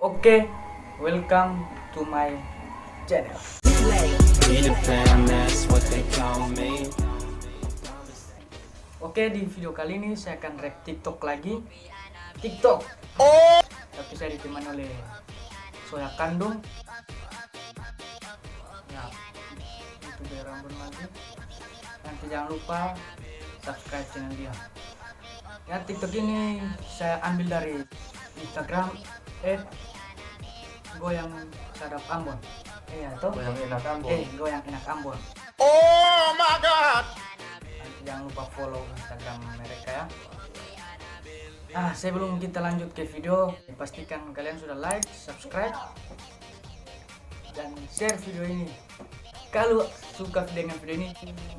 Oke, welcome to my channel. Oke, di video kali ini saya akan react TikTok lagi. TikTok. Tapi saya ditemani oleh Soya Kandung. Ya, itu dia rambut lagi. Nanti jangan lupa subscribe channel dia. Ya, TikTok ini saya ambil dari Instagram @goyang sadap Ambon. Iya, toh? Goyang enak Ambon. Goyang enak Ambon. Oh my god. Nanti jangan lupa follow Instagram mereka ya. Sebelum kita lanjut ke video, pastikan kalian sudah like, subscribe, dan share video ini. Kalau suka dengan video ini,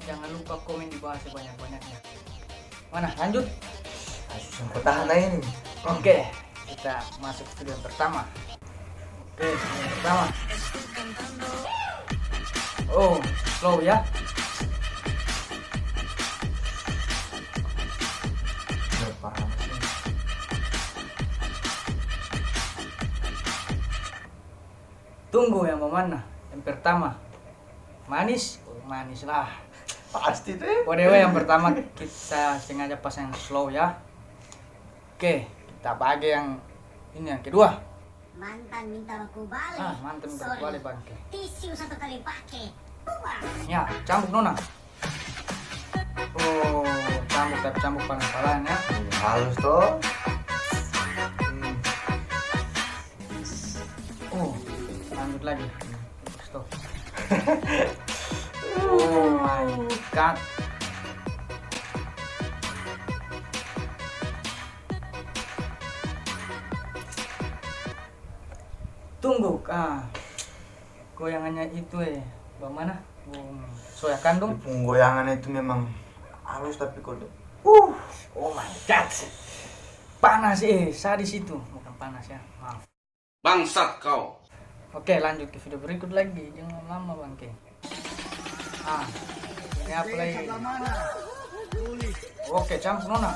jangan lupa komen di bawah sebanyak-banyaknya. Mana? Lanjut? Sampai tahan aja ini. Oke, kita masuk video yang pertama. Oke, video yang pertama. Oh, slow ya. Paham sih. Tunggu yang mana? Yang pertama. Manis? Oh, manis lah. Pasti tuh. ODW yang pertama kita sengaja pasang slow ya. Oke, kita bagi yang ini yang kedua. Mantan minta aku balik. Mantan minta aku balik bangke. Tisu satu kali pakai. Buang. Ya, cambuk nona. Oh, cambuk tapi cambuk panas-panas ya. Halus toh. Oh, lanjut lagi. Stop. Oh my god. Tunggu, goyangannya itu bagaimana? Soya Kandung. Penggoyangan itu memang halus tapi kode. Oh my god. Panas sadis itu. Bukan panas ya, maaf. Bangsat kau. Oke, lanjut ke video berikut lagi. Jangan lama bangke. Ini apa lagi? Oke, campur nona.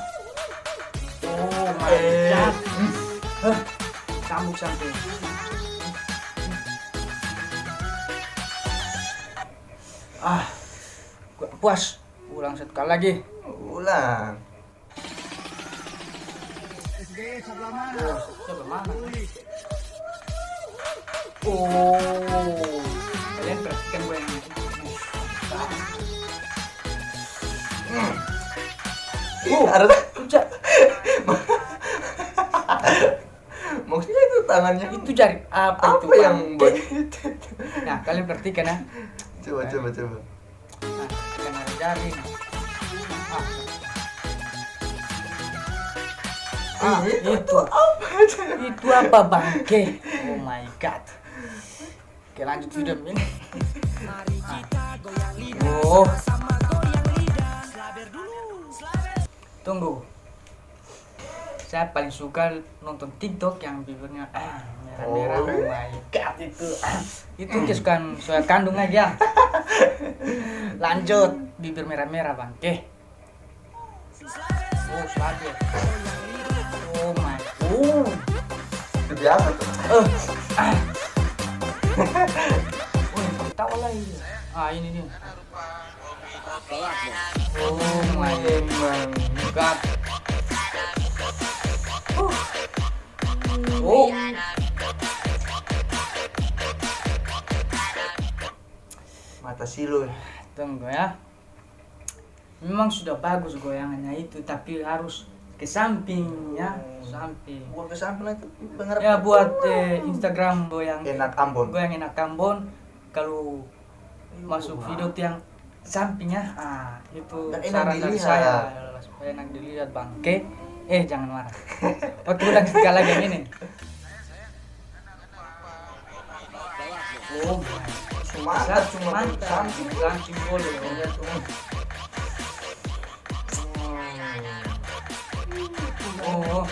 Oh my god. Campur sampai. Gua puas. Ulang sekali lagi. Ulang. Sebelah mana? Oh, kalian perhatikan gue yang Ada Ucap. maksudnya itu tangannya Itu jari apa itu? apa yang begitu? Nah, kalian perhatikan ya. Coba. Kan ada jari. Itu apa? Itu apa bangke? Oh my god. Oke, lanjut video ini. Oh. Tunggu. Saya paling suka nonton TikTok yang bibirnya merah-merah. Oh my god itu kesukaan Soya Kandung aja. Lanjut, bibir merah-merah bangke. Oh, selabir. Oh my. Itu biasa tuh. Tahu lah ini. Ini nih. Oh my god. Oh. Mata silu. Tunggu ya. Memang sudah bagus goyangannya itu, tapi harus ke samping ya, samping. Buat ke samping itu bener. Ya buat Instagram goyang Enak Ambon. Goyang enak Ambon. Kalau masuk video tuh yang samping ya, itu Dan enak saran dari dilihat. saya supaya enak dilihat bangke. Jangan marah. Oke, ulang sekali lagi yang ini. Oh my. Mantap cuma samping boleh. Oh.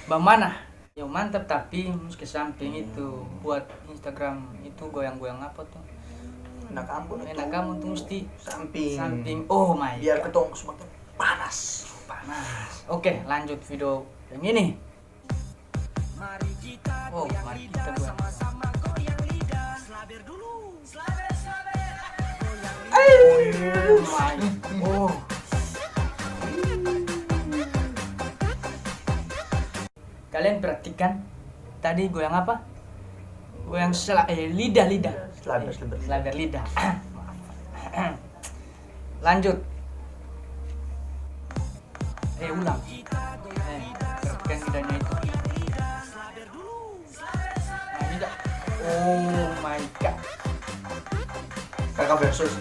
Bagaimana? Yang mantap tapi harus ke samping itu buat Instagram itu goyang-goyang apa tuh? Enak Ambon. Enak kamu tuh mesti samping. Oh my. Biar ketong semakin panas. Oke, lanjut video yang ini. Oh, mari kita goyang. Oh my. Oh. Kalian perhatikan tadi goyang apa? Goyang lidah. Selaber lidah. Lanjut. Ulang. Perhatikan lidahnya itu. Nah, lidah. Oh my god. Kakak versus.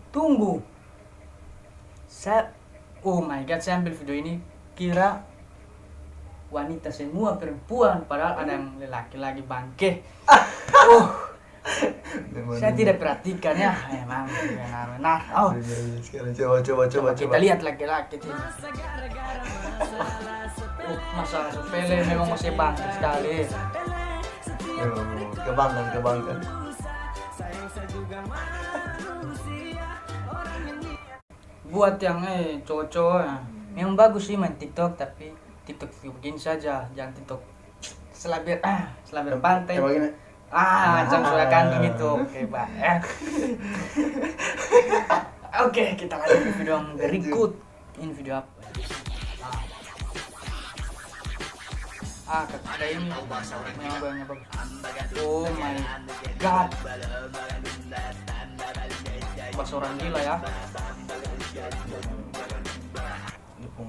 Tunggu. Oh my god, saya ambil video ini kira wanita semua perempuan, padahal ada yang lelaki lagi bangke. Saya tidak perhatikan ya, emang benar. Oh, Sekarang coba. kita lihat laki-laki ini. Masalah sepele memang masih bangke sekali. Kebangkan. Buat yang cowok-cowok ya, memang bagus sih main TikTok, tapi TikTok begini saja, jangan TikTok selabir pantai. Macam suara kandung itu. Oke, Pak. Oke, kita lanjut ke video yang berikut. Ini video apa? Ada ini memang goyangnya bagus. Oh my god. Bahasa orang gila ya.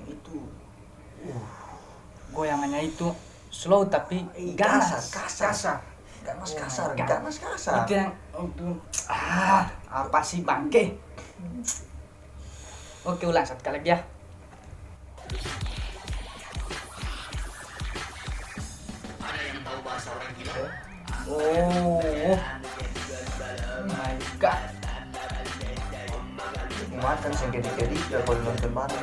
Itu. Goyangannya itu slow tapi ganas. Kasar. Ganas kasar. Itu yang apa sih bangke? Oke, ulang satu kali lagi ya. Oh my god. Makan segede-gede ya kalau nonton mana.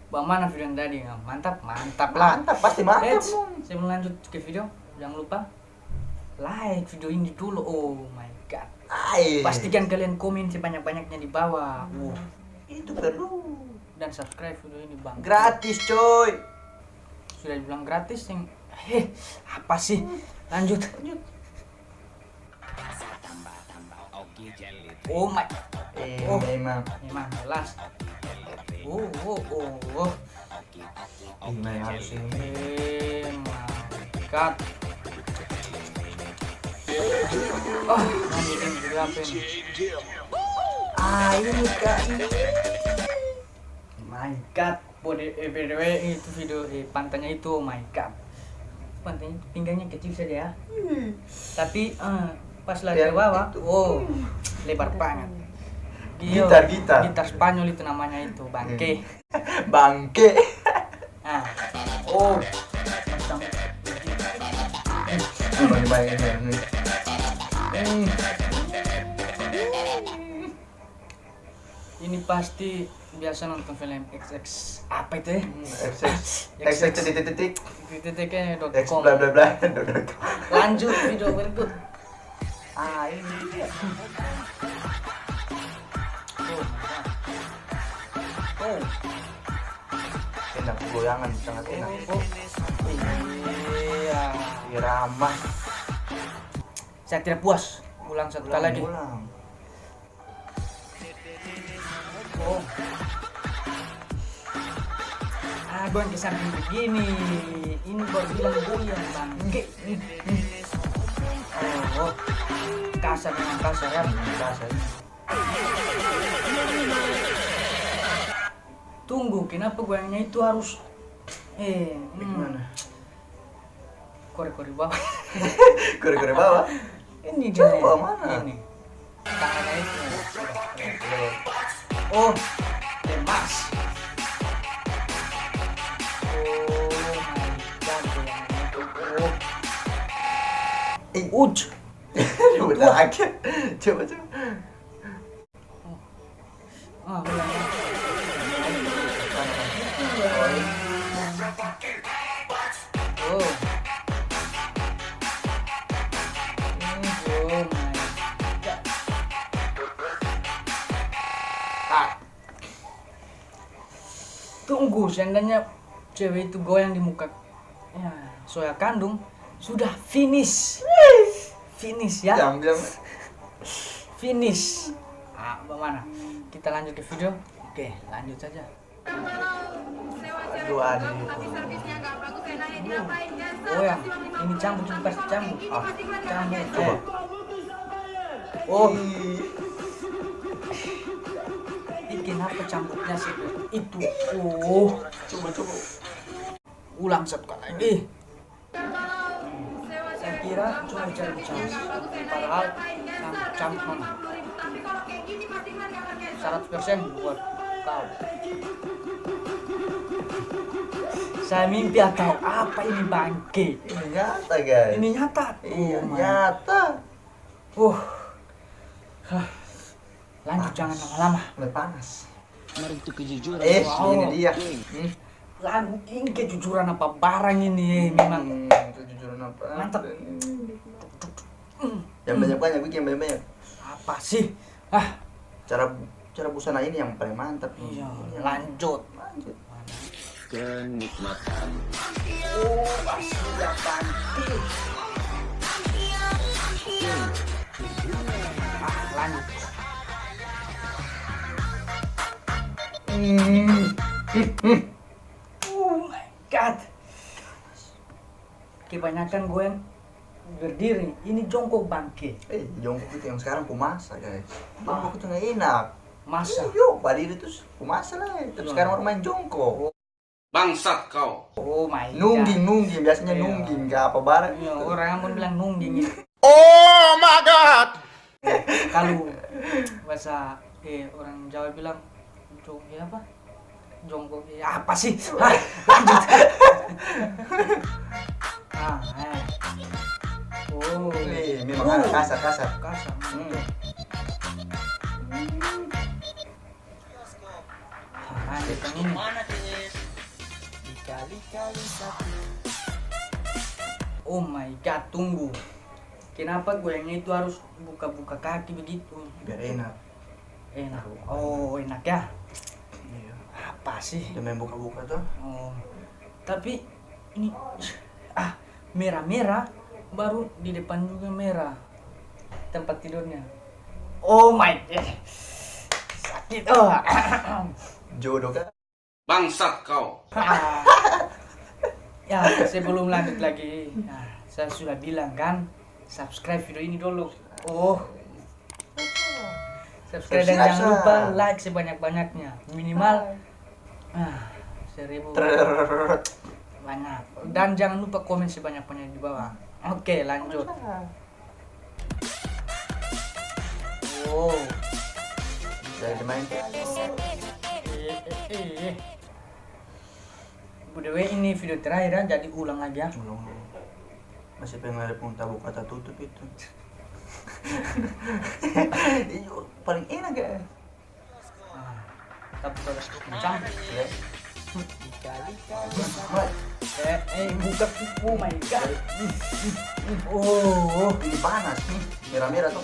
Bagaimana video yang tadi? Mantap lah. Mantap, pasti mantap. Sebelum lanjut ke video, jangan lupa like video ini dulu. Oh my god. Pastikan kalian komen sebanyak-banyaknya di bawah. Itu perlu. Dan subscribe video ini, Bang. Gratis, coy. Sudah dibilang gratis yang apa sih? Lanjut. Oh my. Memang jelas. Memang harus ini. My god. Lanjutin video apa ini? Ini Kak. My god. BTW itu video pantainya itu, oh my god. Pantainya pinggangnya kecil saja ya. Tapi pas lari ke bawah, lebar banget. Gitar Spanyol itu namanya itu, bangke. Bangke. Macam ini pasti biasa nonton film XX apa itu ya? XX titik titiknya X .com. bla bla bla. Lanjut video berikut. Ini dia. Enak goyangan, sangat enak. Iya. Irama. Saya tidak puas. Ulang satu kali lagi. Goyang ke samping begini. Ini baru bilang goyang bangke. Kasar memang kasar ya. Kasar. Tunggu, kenapa goyangnya itu harus Gimana? Kore-kore bawah. Kore-kore bawah. Ini dia. Coba mana? Ini. Tangannya itu. Lemas. Uj. Udah lagi. Coba. Tunggu, seandainya cewek itu goyang di muka ya, Soya kandung sudah finish. Finish ya. Diam. Finish. Ah, bagaimana? Kita lanjut ke video. Oke, lanjut saja. Aduh, aduh. Oh ya, ini campur juga pasti campur. Campur. Coba. Oh, Ih, ini kenapa campurnya sih? Itu. Oh, coba. ulang satu kali lagi. Saya kira cuma cari chance. Padahal campur mana? 100% buat kau. Saya mimpi atau apa ini bangke? Ini nyata, guys. Ini nyata. Iya, Oh my. nyata. Hah. Lanjut, jangan lama-lama. Mulai panas. Wow. Ini dia. Lalu ini kejujuran apa barang ini memang Kejujuran apa? mantap. Yang banyak-banyak, bikin banyak-banyak. Apa sih? Ah, Cara busana ini yang paling mantap. iya, lanjut. Kenikmatan. Oh, sudah ganti. Ah, lanjut. Oh my god. Kebanyakan gue yang berdiri, ini jongkok bangke. Jongkok itu yang sekarang pemasa, guys. Jongkok itu nggak enak. Masa? Yuk, berdiri terus pemasa lah. Terus sekarang orang main jongkok. Bangsat kau. Oh my god. Nungging, biasanya Iya. nungging, nggak apa barang. Iya, orang pun bilang nungging ini. Oh my god. Kalau bahasa orang Jawa bilang apa? Jongkok apa sih? Hah, lanjut. Oh, Memang kasar. kasar. Lanjut yang ini. Dikali-kali satu. Oh my god, tunggu. Kenapa goyangnya itu harus buka-buka kaki begitu? Biar enak. Enak. Oh, enak ya. Iya. Apa sih? Dia main buka-buka tuh. Oh. Tapi ini merah-merah baru di depan juga merah. Tempat tidurnya. Oh my god. Sakit. Oh. Jodoh kan? Bangsat kau. Ya, sebelum lanjut lagi, saya sudah bilang kan, subscribe video ini dulu. Oh. Subscribe dan jangan lupa like sebanyak-banyaknya. Minimal 1000 banyak. Dan jangan lupa komen sebanyak-banyaknya di bawah. Oke, lanjut. Oh. Jadi main. Bu Dewi, ini video terakhir ya, jadi ulang lagi ya. Masih pengen ada punta buka tak tutup itu. Iyo, paling enak ya. Tapi kalau kencang, Ya. buka. Oh my god. Oh. Ini panas nih, merah-merah tuh.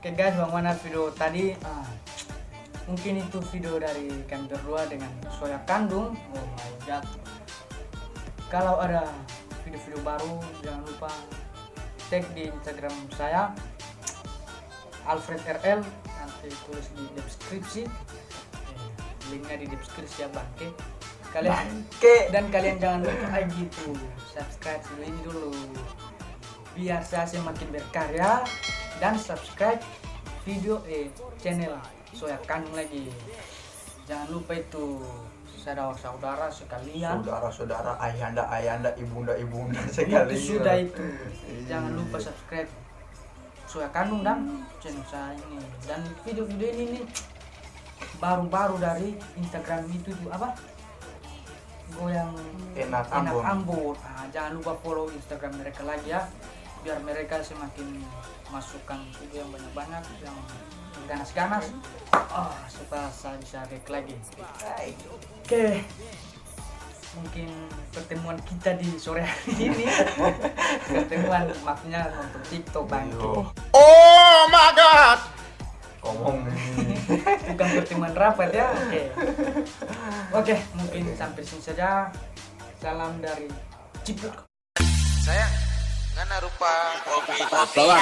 Oke guys, bagaimana video tadi? Mungkin itu video dari kami berdua dengan Soya kandung. Oh my god. Kalau ada video-video baru, jangan lupa tag di Instagram saya Alfred RL, nanti tulis di deskripsi. Linknya di deskripsi ya bangke. Dan kalian jangan lupa gitu subscribe video ini dulu biar saya semakin berkarya, dan subscribe video channel Soya kandung lagi. Jangan lupa itu saudara-saudara sekalian, Saudara-saudara, ayanda, ibunda sekalian. itu sudah itu. Jangan lupa subscribe Soya kandung dan channel saya ini. Dan video-video ini nih baru-baru dari Instagram itu tuh apa? Goyang Enak Ambon. Jangan lupa follow Instagram mereka lagi ya, biar mereka semakin masukkan video yang banyak-banyak, yang ganas-ganas, supaya saya bisa react lagi. Oke. Mungkin pertemuan kita di sore hari ini pertemuan maksudnya nonton TikTok bangke. Oh my god. Ngomong nih. Bukan pertemuan rapat ya. Oke, mungkin sampai sini saja. Salam dari Cipluk. Sayang, ngana rupa Pelak,